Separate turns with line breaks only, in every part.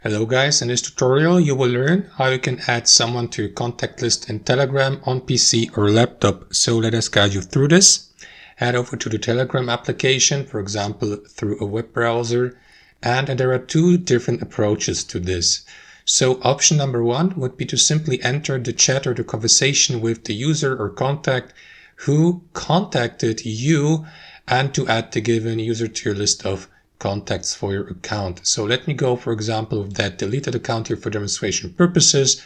Hello guys, in this tutorial you will learn how you can add someone to your contact list in Telegram on PC or laptop. So let us guide you through this. Head over to the Telegram application, for example through a web browser, and there are two different approaches to this. So option number one would be to simply enter the chat or the conversation with the user or contact who contacted you and to add the given user to your list of contacts for your account. So let me go, for example, with that deleted account here for demonstration purposes.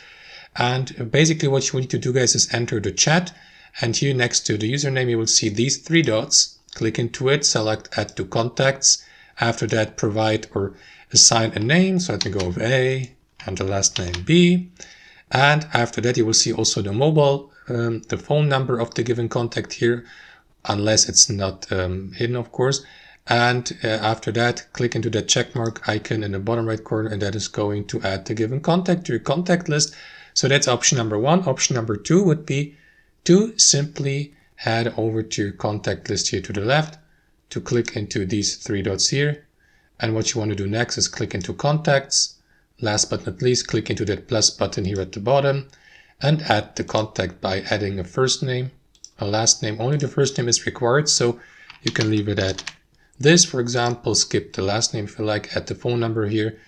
And basically what you need to do, guys, is enter the chat. And here next to the username, you will see these three dots. Click into it, select add to contacts. After that, provide or assign a name. So let me go with A and the last name B. And after that, you will see also the mobile, the phone number of the given contact here, unless it's not hidden, of course. And after that, click into the checkmark icon in the bottom right corner, and that is going to add the given contact to your contact list. So that's option number one. Option number two would be to simply head over to your contact list here to the left, to click into these three dots here. And what you want to do next is click into contacts. Last but not least, click into that plus button here at the bottom and add the contact by adding a first name, a last name. Only the first name is required, so you can leave it at this. For example, skip the last name if you like, add the phone number here.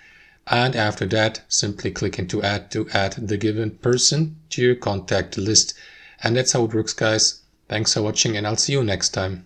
And after that, simply click into add to add the given person to your contact list. And that's how it works, guys. Thanks for watching, and I'll see you next time.